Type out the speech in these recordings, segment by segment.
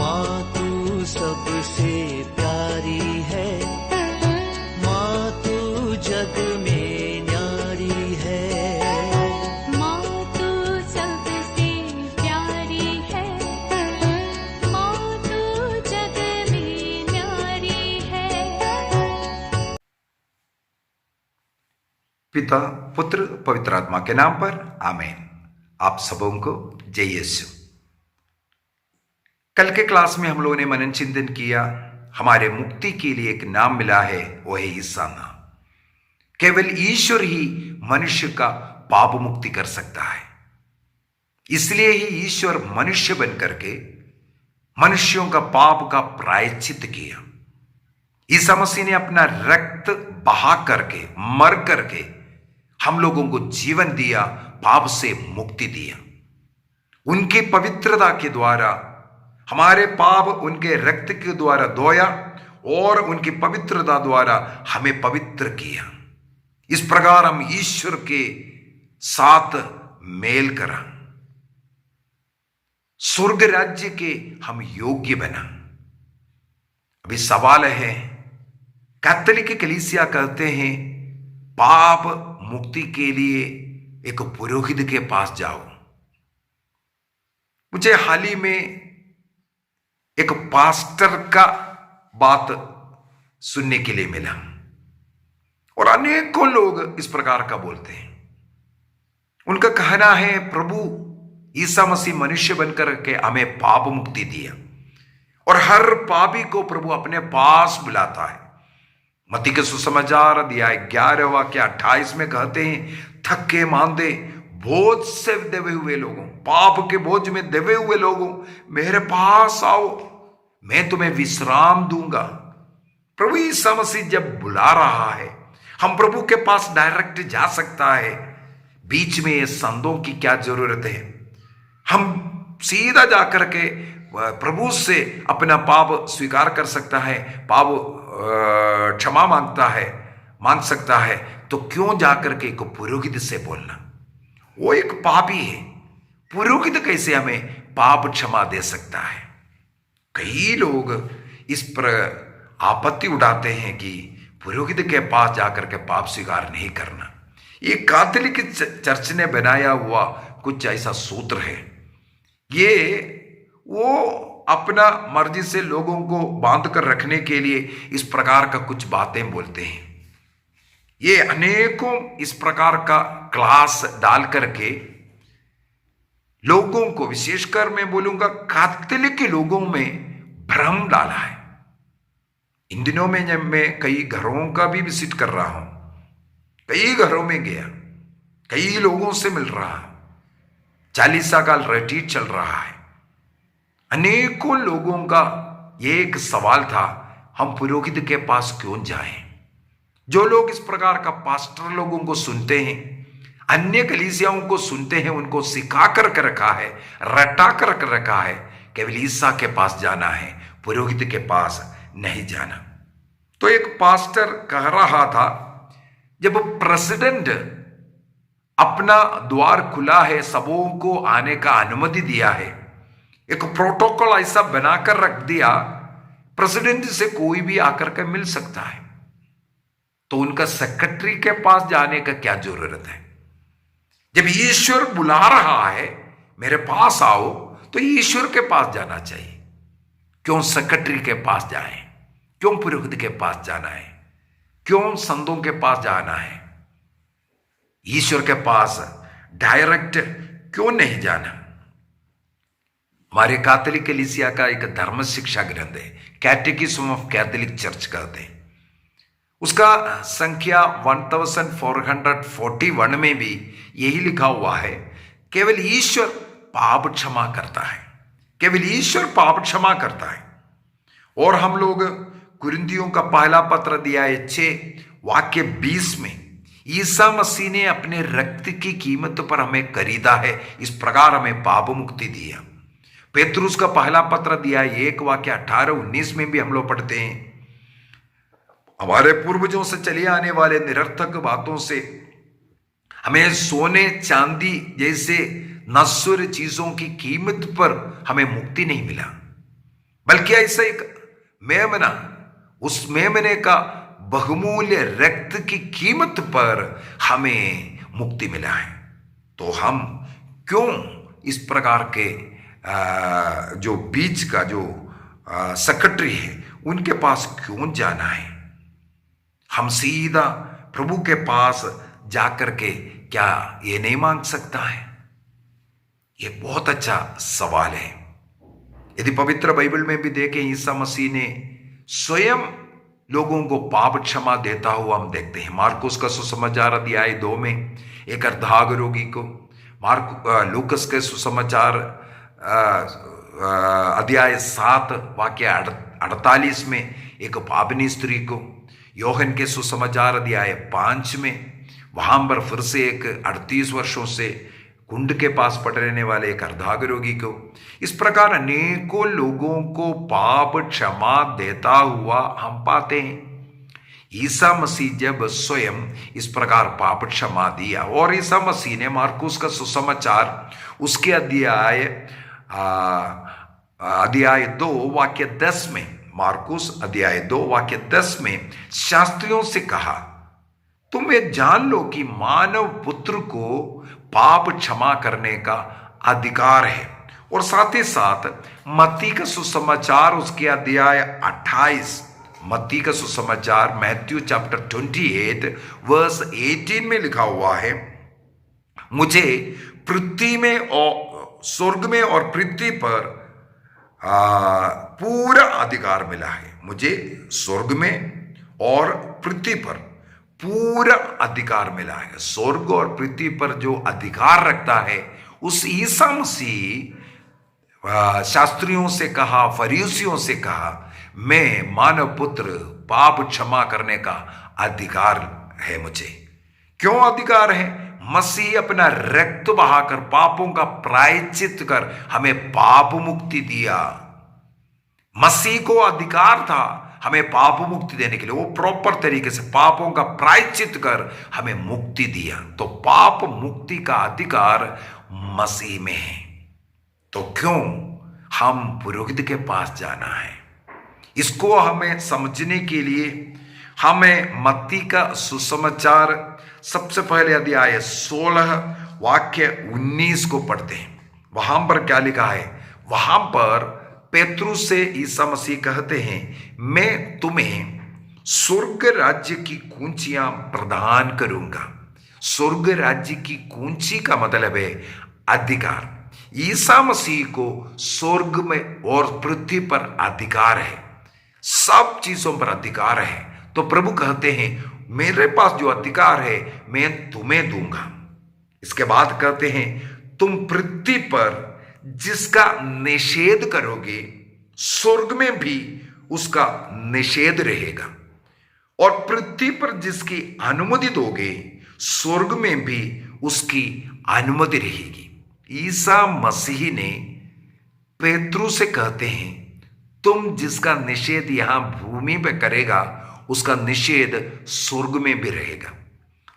माँ तू सबसे प्यारी है, माँ तू जग में न्यारी है। माँ तू सबसे प्यारी है, माँ तू जग में न्यारी है। पिता, पुत्र, पवित्र आत्मा के नाम पर आमीन। आप सबों को जय यीशु। कल के क्लास में हम लोगों ने मनन चिंतन किया, हमारे मुक्ति के लिए एक नाम मिला है, वो है ईसा नाम। केवल ईश्वर ही मनुष्य का पाप मुक्ति कर सकता है। इसलिए ही ईश्वर मनुष्य बन करके मनुष्यों का पाप का प्रायश्चित किया। ईसा मसीह ने अपना रक्त बहा करके, मर करके हम लोगों को जीवन दिया, पाप से मुक्ति दिया। उनकी पवित्रता के द्वारा हमारे पाप उनके रक्त के द्वारा धोया और उनकी पवित्रता द्वारा हमें पवित्र किया। इस प्रकार हम ईश्वर के साथ मेल करा, स्वर्ग राज्य के हम योग्य बना। अभी सवाल है, कैथोलिक कलीसिया कहते हैं पाप मुक्ति के लिए एक पुरोहित के पास जाओ। मुझे हाल ही में एक पास्टर का बात सुनने के लिए मिला और अनेकों लोग इस प्रकार का बोलते हैं। उनका कहना है प्रभु ईसा मसीह मनुष्य बनकर के हमें पाप मुक्ति दिया और हर पापी को प्रभु अपने पास बुलाता है। मत्ती के सुसमाचार अध्याय 11 वाक्य 28 में कहते हैं, थके मांदे बोझ से दबे हुए लोगों, पाप के बोझ में दबे हुए लोगों, मेरे पास आओ, मैं तुम्हें विश्राम दूंगा। प्रभु ईसा मसीह जब बुला रहा है, हम प्रभु के पास डायरेक्ट जा सकता है। बीच में ये संतों की क्या जरूरत है? हम सीधा जाकर के प्रभु से अपना पाप स्वीकार कर सकता है, पाप क्षमा मांग सकता है। तो क्यों जाकर के एक पुरोहित से बोलना? वो एक पापी है, पुरोहित कैसे हमें पाप क्षमा दे सकता है? कई लोग इस पर आपत्ति उठाते हैं कि पुरोहित के पास जाकर के पाप स्वीकार नहीं करना। ये कैथोलिक चर्च ने बनाया हुआ कुछ ऐसा सूत्र है। ये वो अपना मर्जी से लोगों को बांध कर रखने के लिए इस प्रकार का कुछ बातें बोलते हैं। ये अनेकों इस प्रकार का क्लास डाल करके लोगों को, विशेषकर मैं बोलूंगा कैथोलिक के लोगों में भ्रम डाला है। इन दिनों में जब मैं कई घरों का भी विजिट कर रहा हूं, कई घरों में गया, कई लोगों से मिल रहा, 40 का रिट्रीट चल रहा है। अनेकों लोगों का एक सवाल था, हम पुरोहित के पास क्यों जाएं? जो लोग इस प्रकार का पास्टर लोगों को सुनते हैं, अन्य कलीसियाओं को सुनते हैं, उनको सिखा कर रखा है, रटा कर रखा है, केवल ईसा के पास जाना है, पुरोहित के पास नहीं जाना। तो एक पास्टर कह रहा था, जब प्रेसिडेंट अपना द्वार खुला है, सबों को आने का अनुमति दिया है, एक प्रोटोकॉल ऐसा बनाकर रख दिया, प्रेसिडेंट से कोई भी आकर के मिल सकता है, तो उनका सेक्रेटरी के पास जाने का क्या जरूरत है? जब ईश्वर बुला रहा है मेरे पास आओ, तो ईश्वर के पास जाना चाहिए। क्यों सेक्रेटरी के पास जाएं? क्यों पुरोहित के पास जाना है? क्यों संतों के पास जाना है? ईश्वर के पास डायरेक्ट क्यों नहीं जाना? हमारे कैथोलिक कलीसिया का एक धर्म शिक्षा ग्रंथ है, कैटेकिज्म ऑफ कैथोलिक चर्च कहते हैं। उसका संख्या 1441 में भी यही लिखा हुआ है, केवल ईश्वर पाप क्षमा करता है, केवल ईश्वर पाप क्षमा करता है। और हम लोग कुरिन्थियों का पहला पत्र अध्याय 6 वाक्य 20 में, ईसा मसीह ने अपने रक्त की कीमत पर हमें खरीदा है, इस प्रकार हमें पाप मुक्ति दिया। पेतरुस का पहला पत्र अध्याय 1 वाक्य 18-19 में भी हम लोग पढ़ते हैं, हमारे पूर्वजों से चले आने वाले निरर्थक बातों से हमें सोने चांदी जैसे नश्वर चीजों की कीमत पर हमें मुक्ति नहीं मिला, बल्कि ऐसा एक मेमना, उस मेमने का बहुमूल्य रक्त की कीमत पर हमें मुक्ति मिला है। तो हम क्यों इस प्रकार के जो बीच का जो सेक्रेटरी है उनके पास क्यों जाना है? हम सीधा प्रभु के पास जाकर के क्या ये नहीं मांग सकता है? ये बहुत अच्छा सवाल है। यदि पवित्र बाइबल में भी देखें, ईसा मसीह ने स्वयं लोगों को पाप क्षमा देता हुआ हम देखते हैं। मार्कुस का सुसमाचार अध्याय 2 में एक अर्धांग रोगी को, लूकस के सुसमाचार अध्याय 7 वाक्य 48 में एक पापिनी स्त्री को, योहन के सुसमाचार अध्याय 5 में वहां पर फिर से एक 38 वर्षों से कुंड के पास पड़ रहने वाले एक अर्धांग रोगी को, इस प्रकार अनेकों लोगों को पाप क्षमा देता हुआ हम पाते हैं। ईसा मसीह जब स्वयं इस प्रकार पाप क्षमा दिया, और ईसा मसीह ने मार्कुस का सुसमाचार उसके अध्याय 2 वाक्य 10 में, मार्कुस अध्याय 2 वाक्य 10 में शास्त्रियों से कहा, तुम ये जान लो कि मानव पुत्र को पाप क्षमा करने का अधिकार है। और साथ ही साथ मत्ती का सुसमाचार उसके अध्याय 28, मत्ती का सुसमाचार मैथ्यू चैप्टर 28 वर्स 18 में लिखा हुआ है, मुझे पृथ्वी में और स्वर्ग में और पृथ्वी पर पूरा अधिकार मिला है। मुझे स्वर्ग में और पृथ्वी पर पूरा अधिकार मिला है। स्वर्ग और पृथ्वी पर जो अधिकार रखता है उस ईसा मसीह शास्त्रियों से कहा, फरीसियों से कहा, मैं मानव पुत्र पाप क्षमा करने का अधिकार है मुझे। क्यों अधिकार है? मसीह अपना रक्त बहाकर पापों का प्रायश्चित कर हमें पाप मुक्ति दिया। मसीह को अधिकार था हमें पाप मुक्ति देने के लिए, वो प्रॉपर तरीके से पापों का प्रायश्चित कर हमें मुक्ति दिया। तो पाप मुक्ति का अधिकार मसीह में है। तो क्यों हम पुरोहित के पास जाना है? इसको हमें समझने के लिए हमें मत्ती का सुसमाचार सबसे पहले अध्याय 16 वाक्य 19 को पढ़ते हैं। वहां पर क्या लिखा है? वहां पर पेतरुस से ईसा मसीह कहते हैं, मैं तुम्हें स्वर्ग राज्य की कुंजियां प्रदान करूंगा। स्वर्ग राज्य की कुंजी का मतलब है अधिकार। ईसा मसीह को स्वर्ग में और पृथ्वी पर अधिकार है, सब चीजों पर अधिकार है। तो प्रभु कहते हैं, मेरे पास जो अधिकार है मैं तुम्हें दूंगा। इसके बाद कहते हैं, तुम पृथ्वी पर जिसका निषेध करोगे स्वर्ग में भी उसका निषेध रहेगा, और पृथ्वी पर जिसकी अनुमति दोगे स्वर्ग में भी उसकी अनुमति रहेगी। ईसा मसीह ने पेतरुस से कहते हैं, तुम जिसका निषेध यहां भूमि पे करेगा उसका निषेध स्वर्ग में भी रहेगा।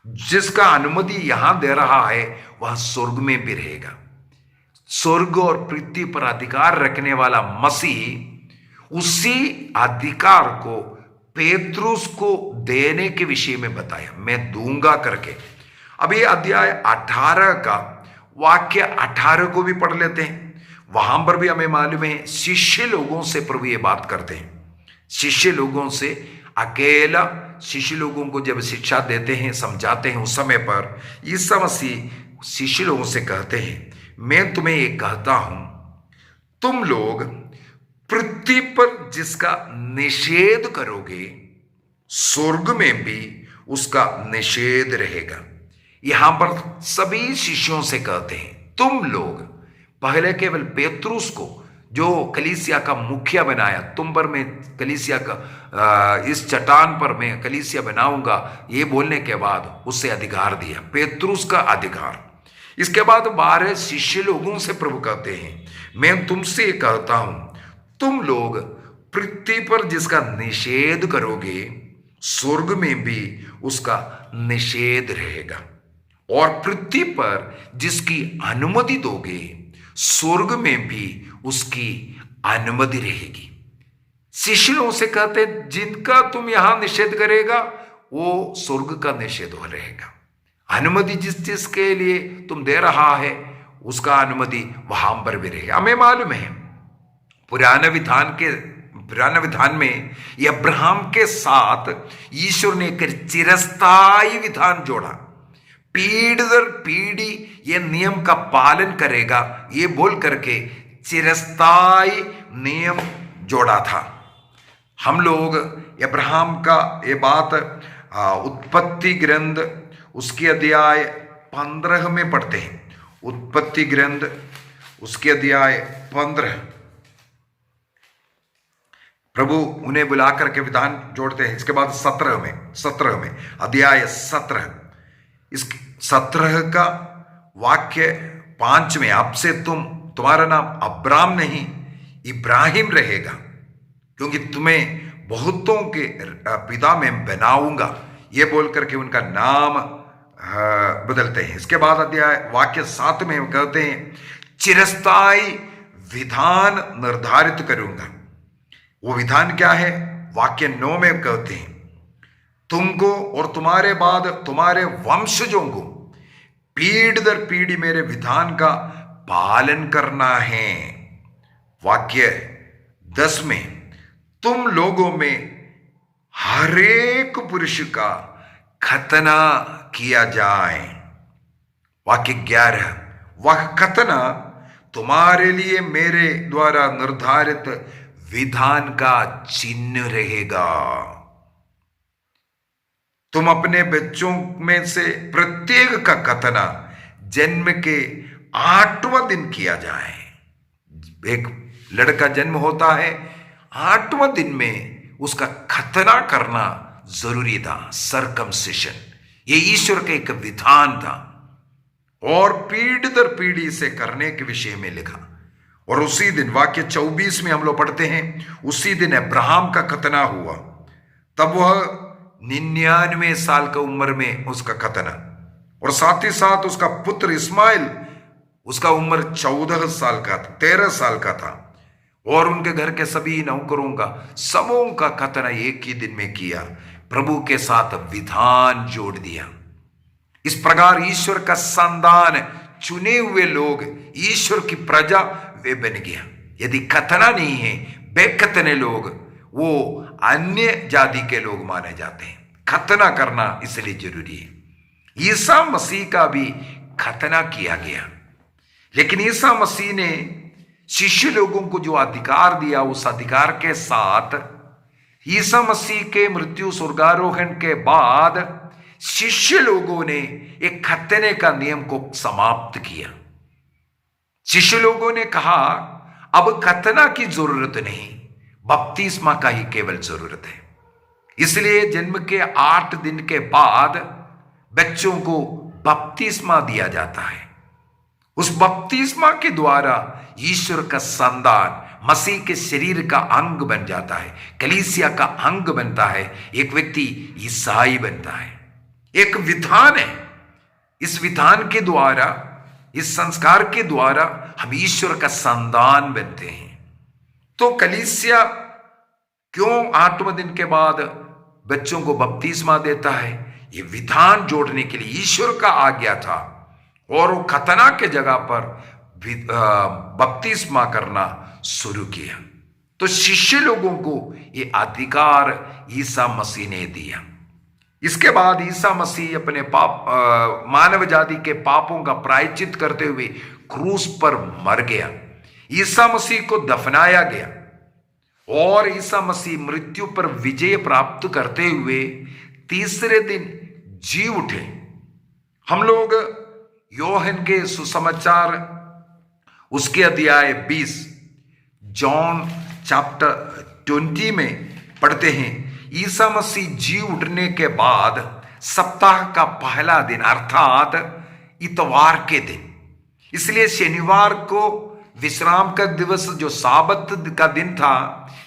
जिसका अनुमति यहां दे रहा है वह स्वर्ग में भी रहेगा। स्वर्ग और पृथ्वी पर अधिकार रखने वाला मसीह उसी अधिकार को पेतरुस को देने के विषय में बताया, मैं दूंगा करके। अभी अध्याय 18 का वाक्य 18 को भी पढ़ लेते हैं। वहां पर भी हमें मालूम है शिष्य लोगों से प्रभु ये बात करते हैं। शिष्य लोगों से अकेला शिष्य लोगों को जब शिक्षा देते हैं, समझाते हैं, उस समय पर ईसा मसीह शिष्य लोगों से कहते हैं, मैं तुम्हें एक कहता हूं, तुम लोग पृथ्वी पर जिसका निषेध करोगे स्वर्ग में भी उसका निषेध रहेगा। यहां पर सभी शिष्यों से कहते हैं तुम लोग। पहले केवल पेतरुस को जो कलीसिया का मुखिया बनाया, तुम पर मैं कलीसिया का इस चट्टान पर मैं कलीसिया बनाऊंगा, ये बोलने के बाद उससे अधिकार दिया, पेतरुस का अधिकार। इसके बाद 12 शिष्य लोगों से प्रभु कहते हैं, मैं तुमसे कहता हूं, तुम लोग पृथ्वी पर जिसका निषेध करोगे स्वर्ग में भी उसका निषेध रहेगा, और पृथ्वी पर जिसकी अनुमति दोगे स्वर्ग में भी उसकी अनुमति रहेगी। शिष्यों से कहते जिनका तुम यहां निषेध करेगा वो स्वर्ग का निषेध हो रहेगा। अनुमति जिस चीज के लिए तुम दे रहा है उसका अनुमति वहां पर भी रहेगा। हमें मालूम है पुराने विधान में अब्राहम के साथ ईश्वर ने एक चिरस्थायी विधान जोड़ा। पीढ़ी दर पीढ़ी ये नियम का पालन करेगा ये बोल करके चिरस्थायी नियम जोड़ा था। हम लोग अब्राहम का ये बात उत्पत्ति ग्रंथ उसके अध्याय 15 में पढ़ते हैं। उत्पत्ति ग्रंथ उसके अध्याय 15 प्रभु उन्हें बुला करके विधान जोड़ते हैं। इसके बाद 17 में अध्याय 17 इस 17 का वाक्य 5 में अब से तुम्हारा नाम अब्राम नहीं इब्राहिम रहेगा क्योंकि तुम्हें बहुतों के पिता में बनाऊंगा ये बोल करके उनका नाम बदलते हैं। इसके बाद अध्याय वाक्य 7 में कहते हैं चिरस्थायी विधान निर्धारित करूंगा। वो विधान क्या है? वाक्य 9 में कहते हैं तुमको और तुम्हारे बाद तुम्हारे वंशजों को पीढ़ी दर पीढ़ी मेरे विधान का पालन करना है। वाक्य 10 में तुम लोगों में हर एक पुरुष का खतना किया जाए। वाक्य 11 वह खतना तुम्हारे लिए मेरे द्वारा निर्धारित विधान का चिन्ह रहेगा। तुम अपने बच्चों में से प्रत्येक का खतना जन्म के 8वां दिन किया जाए। एक लड़का जन्म होता है 8वां दिन में उसका खतना करना जरूरी था, सर्कमसिशन। ये ईश्वर का एक विधान था और पीढ़ी दर पीढ़ी से करने के विषय में लिखा। और उसी दिन वाक्य 24 में हम लोग पढ़ते हैं उसी दिन अब्राहम का खतना हुआ। तब वह 99 साल की उम्र में उसका खतना और साथ ही साथ उसका पुत्र इस्माइल उसका उम्र 14 साल का था 13 साल का था। और उनके घर के सभी नौकरों का सबों का खतना एक ही दिन में किया। प्रभु के साथ विधान जोड़ दिया। इस प्रकार ईश्वर का संतान चुने हुए लोग ईश्वर की प्रजा वे बन गया। यदि खतना नहीं है बेखतने लोग वो अन्य जाति के लोग माने जाते हैं। खतना करना इसलिए जरूरी है। ईसा मसीह का भी खतना किया गया लेकिन ईसा मसीह ने शिष्य लोगों को जो अधिकार दिया उस अधिकार के साथ ईसा मसीह के मृत्यु स्वर्गारोहण के बाद शिष्य लोगों ने एक खतने का नियम को समाप्त किया। शिष्य लोगों ने कहा अब खतना की जरूरत नहीं, बपतिस्मा का ही केवल जरूरत है। इसलिए जन्म के 8 दिन के बाद बच्चों को बपतिस्मा दिया जाता है। उस बपतिस्मा के द्वारा ईश्वर का संतान मसीह के शरीर का अंग बन जाता है, कलीसिया का अंग बनता है, एक व्यक्ति ईसाई बनता है। एक विधान है। इस विधान के द्वारा इस संस्कार के द्वारा हम ईश्वर का संतान बनते हैं। तो कलीसिया क्यों 8वें दिन के बाद बच्चों को बपतिस्मा देता है? ये विधान जोड़ने के लिए ईश्वर का आज्ञा था और वो खतना के जगह पर बपतिस्मा करना शुरू किया। तो शिष्य लोगों को ये अधिकार ईसा मसीह ने दिया। इसके बाद ईसा मसीह अपने मानव जाति के पापों का प्रायश्चित करते हुए क्रूस पर मर गया। ईसा मसीह को दफनाया गया और ईसा मसीह मृत्यु पर विजय प्राप्त करते हुए तीसरे दिन जी उठे। हम लोग योहन के सुसमाचार उसके अध्याय 20 जॉन चैप्टर 20 में पढ़ते हैं। ईसा मसीह जी उठने के बाद सप्ताह का पहला दिन अर्थात इतवार के दिन, इसलिए शनिवार को विश्राम का दिवस जो साबत का दिन था,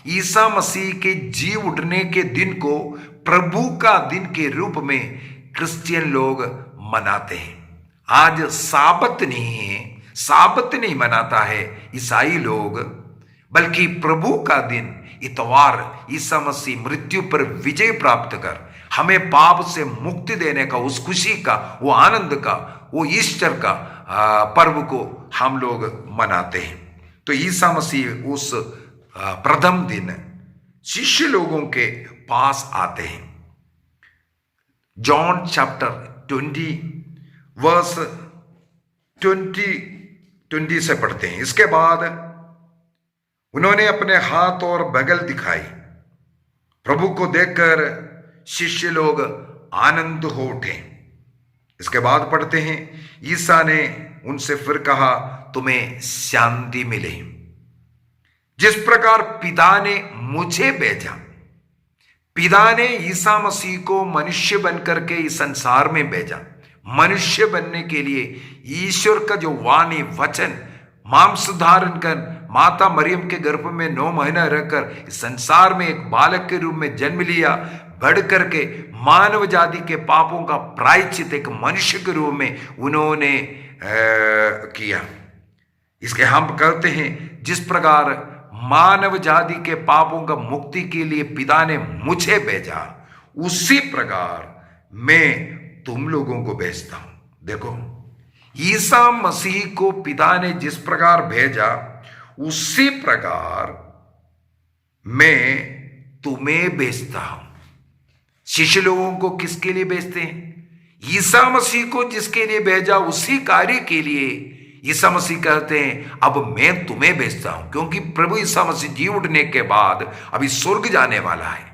ईसा मसीह के जी उठने के दिन को प्रभु का दिन के रूप में क्रिश्चियन लोग मनाते हैं। आज साबत नहीं है, साबत नहीं मनाता है ईसाई लोग, बल्कि प्रभु का दिन इतवार ईसा मसीह मृत्यु पर विजय प्राप्त कर हमें पाप से मुक्ति देने का, उस खुशी का, वो आनंद का, वो ईस्टर का पर्व को हम लोग मनाते हैं। तो ईसा मसीह उस प्रथम दिन शिष्य लोगों के पास आते हैं। जॉन चैप्टर 20 वर्स 20 से पढ़ते हैं। इसके बाद उन्होंने अपने हाथ और बगल दिखाई। प्रभु को देखकर शिष्य लोग आनंद हो उठे। इसके बाद पढ़ते हैं, ईसा ने उनसे फिर कहा, तुम्हें शांति मिले। जिस प्रकार पिता ने मुझे भेजा, पिता ने ईसा मसीह को मनुष्य बनकर के इस संसार में भेजा। मनुष्य बनने के लिए ईश्वर का जो वाणी वचन मांस धारण कर माता मरियम के गर्भ में 9 महीना रहकर इस संसार में एक बालक के रूप में जन्म लिया, बढ़ करके मानव जाति के पापों का प्रायश्चित एक मनुष्य के रूप में उन्होंने किया। इसके हम कहते हैं, जिस प्रकार मानव जाति के पापों का मुक्ति के लिए पिता ने मुझे भेजा, उसी प्रकार मैं तुम लोगों को भेजता हूं। देखो, ईसा मसीह को पिता ने जिस प्रकार भेजा, उसी प्रकार मैं तुम्हें भेजता हूं। शिष्य लोगों को किसके लिए भेजते हैं? ईसा मसीह को जिसके लिए भेजा, उसी कार्य के लिए ईसा मसीह कहते हैं, अब मैं तुम्हें भेजता हूं। क्योंकि प्रभु ईसा मसीह जी उठने के बाद अभी स्वर्ग जाने वाला है।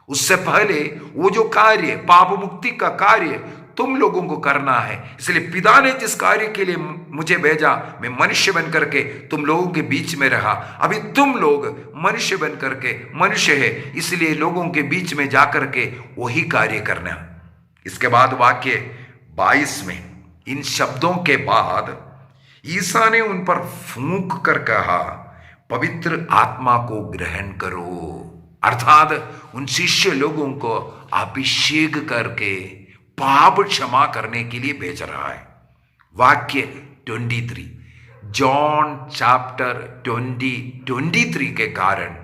उससे पहले वो जो कार्य, पाप मुक्ति का कार्य तुम लोगों को करना है। इसलिए पिता ने जिस कार्य के लिए मुझे भेजा, मैं मनुष्य बन करके तुम लोगों के बीच में रहा। अभी तुम लोग मनुष्य बन करके, मनुष्य है इसलिए लोगों के बीच में जाकर के वही कार्य करना। इसके बाद वाक्य 22 में इन शब्दों के बाद ईसा ने उन पर फूंक कर कहा, पवित्र आत्मा को ग्रहण करो। अर्थात उन शिष्य लोगों को अभिषेक करके पाप क्षमा करने के लिए भेज रहा है। वाक्य 23, जॉन चैप्टर 23 के कारण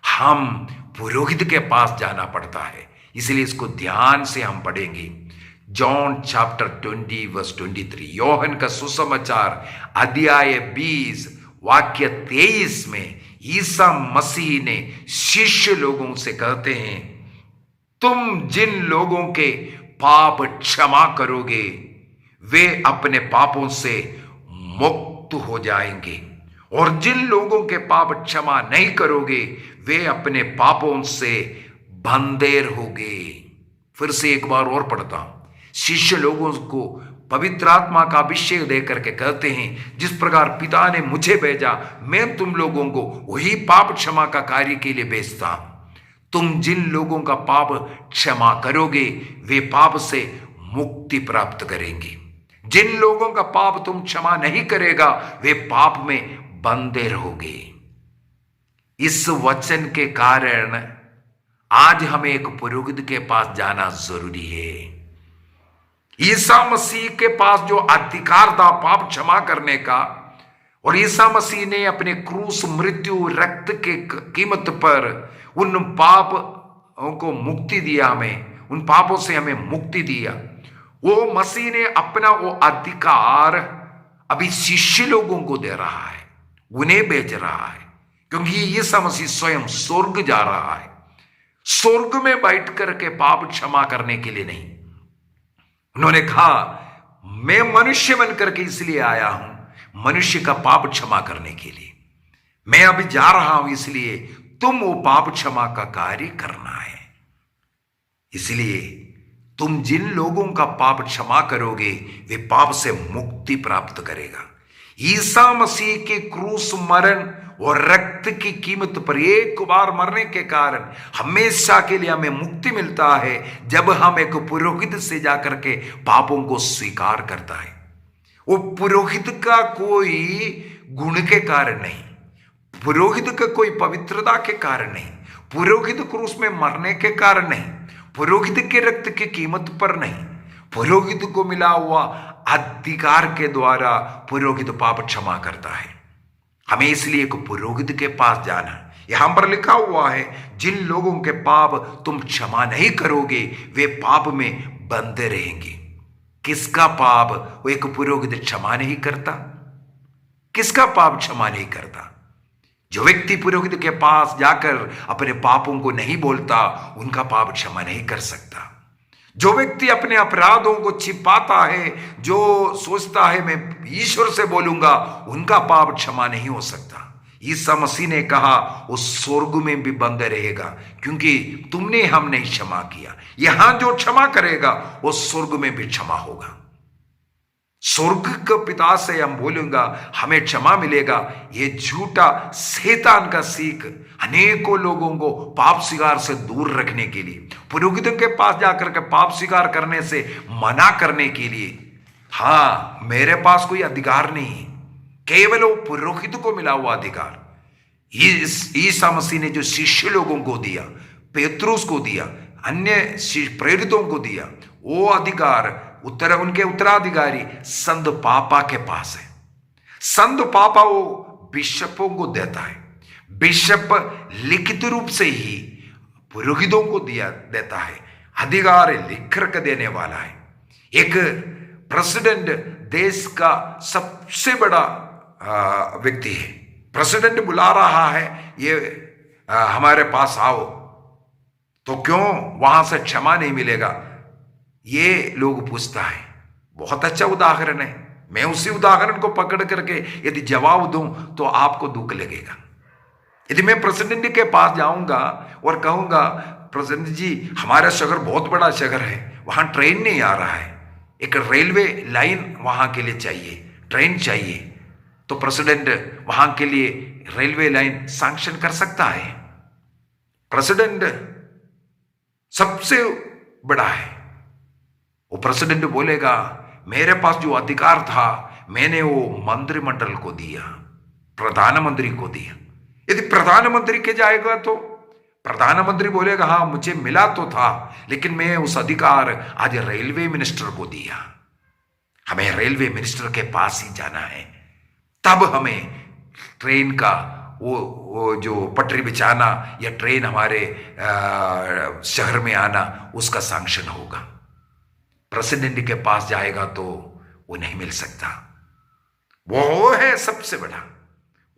हम पुरोहित के पास जाना पड़ता है, इसलिए इसको ध्यान से हम पढ़ेंगे। जॉन चैप्टर 20 वर्स 23, योहन का सुसमाचार अध्याय 20 वाक्य 23 में ईसा मसीह ने शिष्य लोगों से कहते हैं, तुम जिन लोगों के पाप क्षमा करोगे वे अपने पापों से मुक्त हो जाएंगे, और जिन लोगों के पाप क्षमा नहीं करोगे वे अपने पापों से बंधे रहोगे। फिर से एक बार और पढ़ता हूं। शिष्य लोगों को पवित्र आत्मा का अभिषेक देकर के कहते हैं, जिस प्रकार पिता ने मुझे भेजा, मैं तुम लोगों को वही पाप क्षमा का कार्य के लिए भेजता हूं। तुम जिन लोगों का पाप क्षमा करोगे वे पाप से मुक्ति प्राप्त करेंगे। जिन लोगों का पाप तुम क्षमा नहीं करेगा वे पाप में बंधे रहोगे। इस वचन के कारण आज हमें एक पुरोहित के पास जाना जरूरी है। ईसा मसीह के पास जो अधिकार था पाप क्षमा करने का, और ईसा मसीह ने अपने क्रूस मृत्यु रक्त के कीमत पर उन पापों को मुक्ति दिया, हमें उन पापों से हमें मुक्ति दिया। वो मसीह ने अपना वो अधिकार अभी शिष्य लोगों को दे रहा है, उन्हें भेज रहा है। क्योंकि ईसा मसीह स्वयं स्वर्ग जा रहा है, स्वर्ग में बैठ करके पाप क्षमा करने के लिए नहीं। उन्होंने कहा, मैं मनुष्य बनकर के इसलिए आया हूं, मनुष्य का पाप क्षमा करने के लिए। मैं अभी जा रहा हूं, इसलिए तुम वो पाप क्षमा का कार्य करना है। इसलिए तुम जिन लोगों का पाप क्षमा करोगे वे पाप से मुक्ति प्राप्त करेगा। ईसा मसीह के क्रूस मरण और रक्त की कीमत पर एक बार मरने के कारण हमेशा के लिए हमें मुक्ति मिलता है, जब हम एक पुरोहित से जाकर के पापों को स्वीकार करता है। वो पुरोहित का कोई गुण के कारण नहीं, पुरोहित का कोई पवित्रता के कारण नहीं, पुरोहित क्रूस में मरने के कारण नहीं, पुरोहित के रक्त की कीमत पर नहीं, पुरोहित को मिला हुआ अधिकार के द्वारा पुरोहित पाप क्षमा करता है। हमें इसलिए एक पुरोहित के पास जाना है। यहां पर लिखा हुआ है, जिन लोगों के पाप तुम क्षमा नहीं करोगे वे पाप में बंधे रहेंगे। किसका पाप वो एक पुरोहित क्षमा नहीं करता? किसका पाप क्षमा नहीं करता? जो व्यक्ति पुरोहित के पास जाकर अपने पापों को नहीं बोलता, उनका पाप क्षमा नहीं कर सकता। जो व्यक्ति अपने अपराधों को छिपाता है, जो सोचता है मैं ईश्वर से बोलूंगा, उनका पाप क्षमा नहीं हो सकता। ईसा मसीह ने कहा वो स्वर्ग में भी बंद रहेगा, क्योंकि तुमने हम नहीं क्षमा किया। यहां जो क्षमा करेगा वो स्वर्ग में भी क्षमा होगा। स्वर्ग के पिता से हम बोलूंगा हमें क्षमा मिलेगा, ये झूठा शैतान का सीख अनेकों लोगों को पाप स्वीकार से दूर रखने के लिए, पुरोहितों के पास जाकर के पाप स्वीकार करने से मना करने के लिए, हाँ मेरे पास कोई अधिकार नहीं है, केवल वो पुरोहित को मिला हुआ अधिकार। ईसा मसीह ने जो शिष्य लोगों को दिया, पेत्रुस को दिया, अन्य प्रेरितों को दिया, वो अधिकार उनके उत्तराधिकारी संत पापा के पास है। संत पापा वो बिशपों को देता है। बिशप लिखित रूप से ही पुरोहितों को देता है, अधिकार लिख कर देने वाला है। एक प्रेसिडेंट देश का सबसे बड़ा व्यक्ति है। प्रेसिडेंट बुला रहा है, ये हमारे पास आओ, तो क्यों वहां से क्षमा नहीं मिलेगा? ये लोग पूछता है। बहुत अच्छा उदाहरण है। मैं उसी उदाहरण को पकड़ करके यदि जवाब दूं तो आपको दुख लगेगा। यदि मैं प्रेसिडेंट के पास जाऊंगा और कहूंगा प्रेसिडेंट जी हमारा शहर बहुत बड़ा शहर है, वहां ट्रेन नहीं आ रहा है, एक रेलवे लाइन वहां के लिए चाहिए, ट्रेन चाहिए, तो प्रेसिडेंट वहां के लिए रेलवे लाइन सैंक्शन कर सकता है। प्रेसिडेंट सबसे बड़ा है। वो प्रेसिडेंट बोलेगा मेरे पास जो अधिकार था मैंने वो मंत्रिमंडल को दिया, प्रधानमंत्री को दिया। यदि प्रधानमंत्री के जाएगा तो प्रधानमंत्री बोलेगा हाँ मुझे मिला तो था, लेकिन मैं उस अधिकार आज रेलवे मिनिस्टर को दिया। हमें रेलवे मिनिस्टर के पास ही जाना है, तब हमें ट्रेन का वो जो पटरी बिछाना या ट्रेन हमारे शहर में आना उसका सैंक्शन होगा। प्रेसिडेंट के पास जाएगा तो वो नहीं मिल सकता। वो है सबसे बड़ा,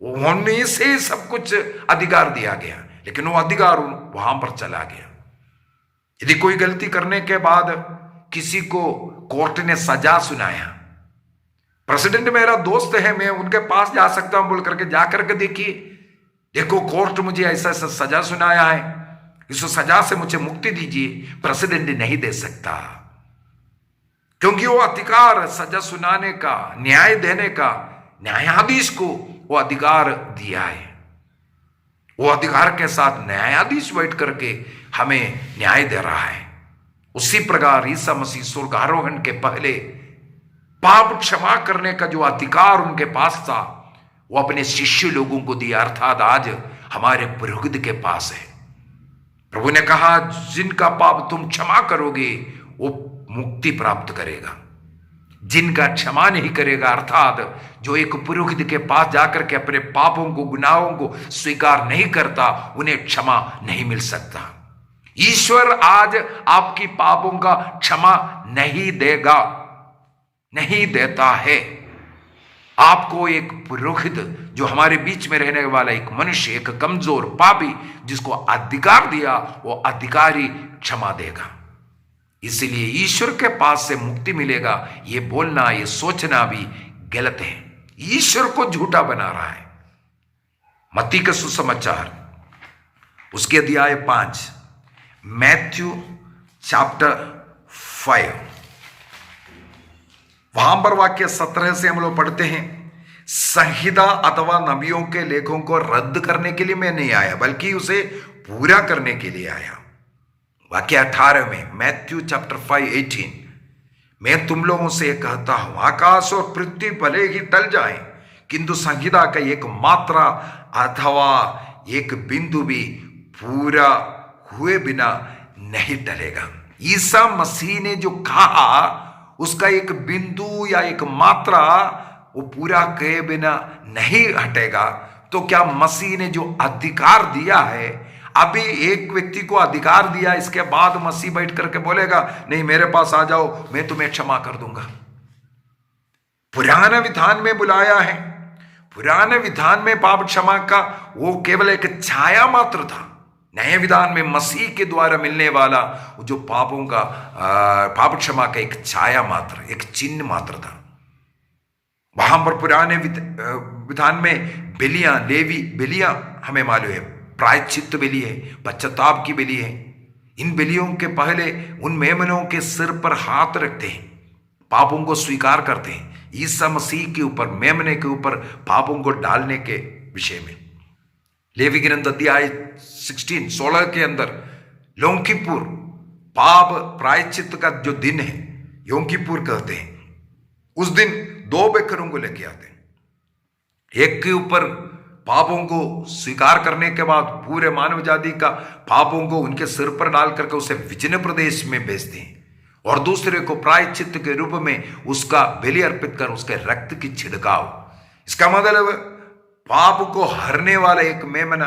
उन्हीं से सब कुछ अधिकार दिया गया, लेकिन वो अधिकार वहां पर चला गया। यदि कोई गलती करने के बाद किसी को कोर्ट ने सजा सुनाया, प्रेसिडेंट मेरा दोस्त है, मैं उनके पास जा सकता हूं बोल करके जाकर के देखिए, देखो कोर्ट मुझे ऐसा ऐसा सजा सुनाया है, इस सजा से मुझे मुक्ति दीजिए। प्रेसिडेंट नहीं दे सकता, क्योंकि वो अधिकार सजा सुनाने का, न्याय देने का न्यायाधीश को वो अधिकार दिया है। वो अधिकार के साथ न्यायाधीश बैठ करके हमें न्याय दे रहा है। उसी प्रकार ईसा मसीह स्वर्गारोहण के पहले पाप क्षमा करने का जो अधिकार उनके पास था वो अपने शिष्य लोगों को दिया, अर्थात आज हमारे पुरोहित के पास है। प्रभु ने कहा जिनका पाप तुम क्षमा करोगे वो मुक्ति प्राप्त करेगा, जिनका क्षमा नहीं करेगा, अर्थात जो एक पुरोहित के पास जाकर के अपने पापों को, गुनाहों को स्वीकार नहीं करता, उन्हें क्षमा नहीं मिल सकता। ईश्वर आज आपकी पापों का क्षमा नहीं देगा, नहीं देता है। आपको एक पुरोहित जो हमारे बीच में रहने वाला एक मनुष्य, एक कमजोर पापी जिसको अधिकार दिया, वो अधिकारी क्षमा देगा। इसलिए ईश्वर के पास से मुक्ति मिलेगा, ये बोलना, ये सोचना भी गलत है। ईश्वर को झूठा बना रहा है। मत्ती का सुसमाचार उसके अध्याय 5, मैथ्यू चैप्टर 5, वहां पर वाक्य 17 से हम लोग पढ़ते हैं, संहिता अथवा नबियों के लेखों को रद्द करने के लिए मैं नहीं आया, बल्कि उसे पूरा करने के लिए आया। वाक्य 18 में, मैथ्यू चैप्टर 5:18, मैं तुम लोगों से कहता हूं आकाश और पृथ्वी भले ही टल जाए, किंतु संहिता का एक मात्रा अथवा एक बिंदु भी पूरा हुए बिना नहीं टलेगा। ईसा मसीह ने जो कहा उसका एक बिंदु या एक मात्रा वो पूरा किए बिना नहीं हटेगा, तो क्या मसीह ने जो अधिकार दिया है, अभी एक व्यक्ति को अधिकार दिया, इसके बाद मसीह बैठ करके बोलेगा नहीं मेरे पास आ जाओ, मैं तुम्हें क्षमा कर दूंगा? पुराने विधान में बुलाया है, पुराने विधान में पाप क्षमा का वो केवल एक छाया मात्र था। नए विधान में मसीह के द्वारा मिलने वाला जो पापों का पाप क्षमा का एक छाया मात्र, एक चिन्ह मात्र था। वहां पर पुराने विधान में बलियां, लेवी बलियां हमें मालूम है, प्रायश्चित बलि है, पश्चाताप की बलि है। इन बलियों के पहले उन मेमनों के सिर पर हाथ रखते हैं, पापों को स्वीकार करते हैं। ईसा मसीह के ऊपर, मेमने के ऊपर पापों को डालने के विषय में लेवी ग्रंथ अध्याय 16 के अंदर योम किपुर, पाप प्रायश्चित का जो दिन है, योम किपुर कहते हैं। उस दिन 2 बकरों को लेके आते हैं, एक के ऊपर पापों को स्वीकार करने के बाद पूरे मानव जाति का पापों को उनके सिर पर डाल करके उसे विजन प्रदेश में भेजते हैं, और दूसरे को प्रायश्चित के रूप में उसका बलि अर्पित कर उसके रक्त की छिड़काव। इसका मतलब पाप को हरने वाला एक मेमना,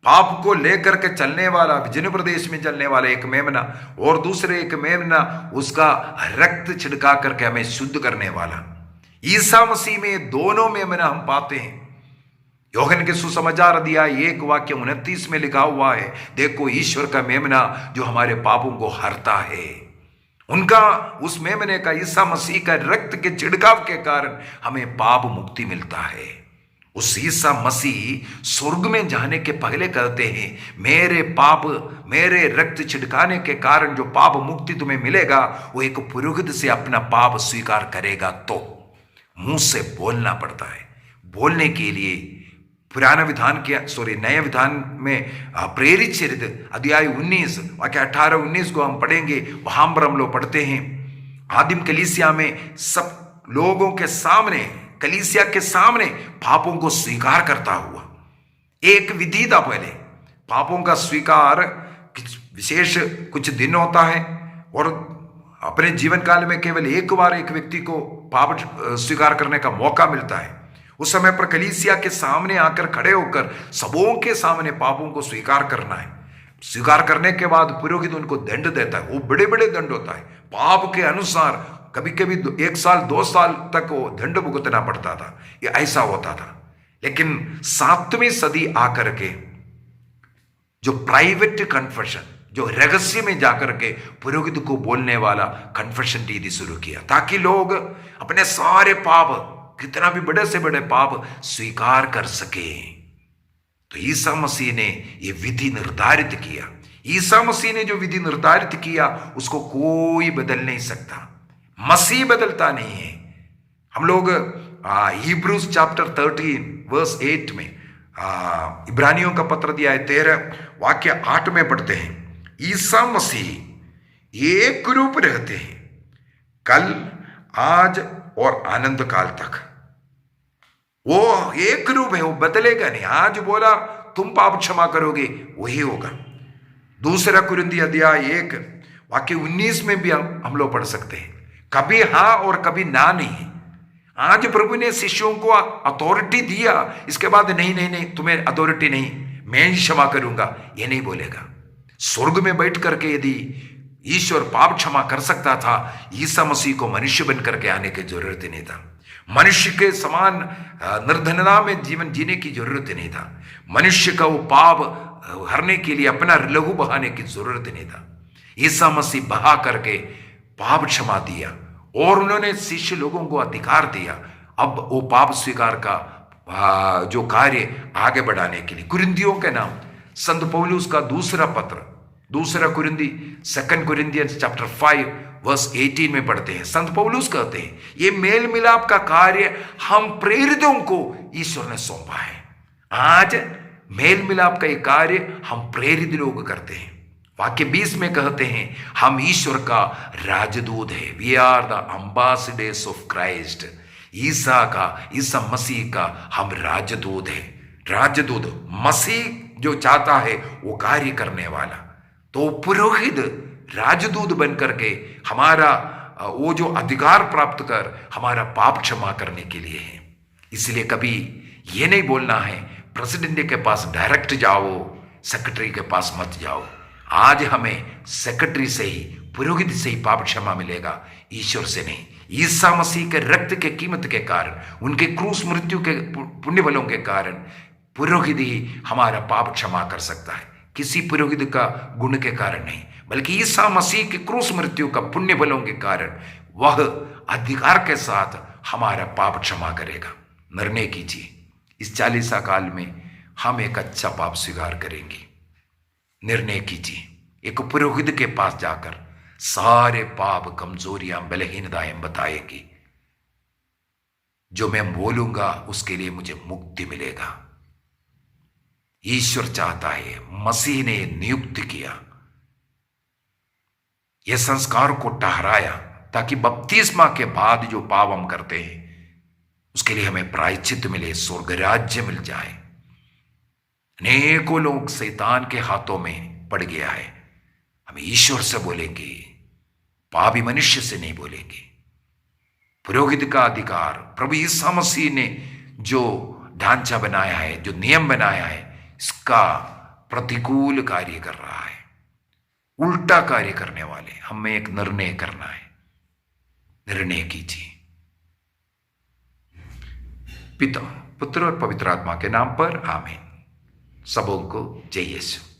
पाप को लेकर के चलने वाला, विजन प्रदेश में चलने वाला एक मेमना, और दूसरे एक मेमना उसका रक्त छिड़का करके हमें शुद्ध करने वाला। ईसा मसीह में दोनों मेमना हम पाते हैं। यूहन्ना के सुसमाचार अध्याय 1 वाक्य 29 में लिखा हुआ है, देखो ईश्वर का मेमना जो हमारे पापों को हरता है। उनका, उस मेमने का, ईसा मसीह का रक्त के छिड़काव के कारण हमें पाप मुक्ति मिलता है। उस ईसा मसीह स्वर्ग में जाने के पहले कहते हैं, मेरे पाप, मेरे रक्त छिड़काने के कारण जो पाप मुक्ति तुम्हें मिलेगा, वो एक पुरोहित से अपना पाप स्वीकार करेगा। तो मुंह से बोलना पड़ता है। बोलने के लिए पुराना विधान के नए विधान में प्रेरित चरित्र अध्याय 19 वाक्य 18-19 को हम पढ़ेंगे। वहां पर हम लोग पढ़ते हैं, आदिम कलीसिया में सब लोगों के सामने, कलीसिया के सामने पापों को स्वीकार करता हुआ एक विधि था। पहले पापों का स्वीकार विशेष कुछ दिन होता है, और अपने जीवन काल में केवल एक बार एक व्यक्ति को पाप स्वीकार करने का मौका मिलता है। उस समय पर कलीसिया के सामने आकर खड़े होकर सबों के सामने पापों को स्वीकार करना है। स्वीकार करने के बाद पुरोहित उनको दंड देता है। वो बड़े बड़े दंड होता है, पाप के अनुसार। कभी कभी 1 साल 2 साल तक वो दंड भुगतना पड़ता था, ये ऐसा होता था। लेकिन 7वीं सदी आकर के जो प्राइवेट कन्फेशन, जो रहस्य में जाकर के पुरोहित को बोलने वाला कन्फेशन रीति शुरू किया, ताकि लोग अपने सारे पाप, कितना भी बड़े से बड़े पाप स्वीकार कर सके। तो ईसा मसीह ने यह विधि निर्धारित किया। ईसा मसीह ने जो विधि निर्धारित किया उसको कोई बदल नहीं सकता। मसीह बदलता नहीं है। हम लोग हिब्रूज चैप्टर 13 वर्स 8 में, इब्रानियों का पत्र अध्याय 13 वाक्य 8 में पढ़ते हैं, ईसा मसीह एक रूप रहते हैं कल, आज और आनंद काल तक। वो एक रूप है, वो बदलेगा नहीं। आज बोला तुम पाप क्षमा करोगे, वही होगा। 2 कुरिन्थियों अध्याय 1 वाक्य 19 में भी हम लोग पढ़ सकते हैं, कभी हाँ और कभी ना नहीं। आज प्रभु ने शिष्यों को अथॉरिटी दिया, इसके बाद नहीं नहीं नहीं तुम्हें अथॉरिटी नहीं, मैं ही क्षमा करूंगा, ये नहीं बोलेगा। स्वर्ग में बैठ करके यदि ईश्वर पाप क्षमा कर सकता था, ईसा मसीह को मनुष्य बन करके आने की जरूरत नहीं था। मनुष्य के समान निर्धनता में जीवन जीने की जरूरत नहीं था। मनुष्य का वो पाप हरने के लिए अपना लहू बहाने की जरूरत नहीं था। ईसा मसीह बहा करके पाप क्षमा दिया, और उन्होंने शिष्य लोगों को अधिकार दिया अब वो पाप स्वीकार का जो कार्य आगे बढ़ाने के लिए। कुरिन्थियों के नाम संत पौलुस का दूसरा पत्र, 2 कुरिन्थी 2 कुरिन्थियंस चैप्टर 5 वर्स 18 में पढ़ते हैं, संत पौलुस कहते हैं, ये मेल मिलाप का कार्य हम प्रेरितों को ईश्वर ने सौंपा है। आज मेल मिलाप का ये कार्य हम प्रेरित लोग करते हैं। वाक्य 20 में कहते हैं, हम ईश्वर का राजदूत है, we are the ambassadors of Christ. ईसा मसीह का हम राजदूत है। राजदूत मसीह जो चाहता है वो कार्य करने वाला। तो पुरोहित राजदूत बन करके हमारा वो जो अधिकार प्राप्त कर हमारा पाप क्षमा करने के लिए है। इसलिए कभी ये नहीं बोलना है प्रेसिडेंट के पास डायरेक्ट जाओ, सेक्रेटरी के पास मत जाओ। आज हमें सेक्रेटरी से ही, पुरोहित से ही पाप क्षमा मिलेगा, ईश्वर से नहीं। ईसा मसीह के रक्त के कीमत के कारण, उनके क्रूस मृत्यु के पुण्य बलों के कारण पुरोहित ही हमारा पाप क्षमा कर सकता है, किसी पुरोहित का गुण के कारण नहीं, बल्कि ईसा मसीह के क्रूस मृत्यु का पुण्य बलों के कारण वह अधिकार के साथ हमारा पाप क्षमा करेगा। निर्णय कीजिए, इस 40 काल में हम एक अच्छा पाप स्वीकार करेंगे। निर्णय कीजिए, एक पुरोहित के पास जाकर सारे पाप, कमजोरियां, बलहीनताएं बताएगी। जो मैं बोलूंगा उसके लिए मुझे मुक्ति मिलेगा। ईश्वर चाहता है, मसीह ने नियुक्त किया, यह संस्कार को ठहराया ताकि बपतिस्मा के बाद जो पाप हम करते हैं उसके लिए हमें प्रायश्चित मिले, स्वर्ग राज्य मिल जाए। अनेकों लोग शैतान के हाथों में पड़ गया है। हम ईश्वर से बोलेंगे, पापी मनुष्य से नहीं बोलेंगे। पुरोहित का अधिकार प्रभु ईसा मसीह ने जो ढांचा बनाया है, जो नियम बनाया है, इसका प्रतिकूल कार्य कर रहा है, उल्टा कार्य करने वाले। हमें एक निर्णय करना है। निर्णय कीजिए। पिता, पुत्र और पवित्र आत्मा के नाम पर आमीन। सबों को जय यीशु।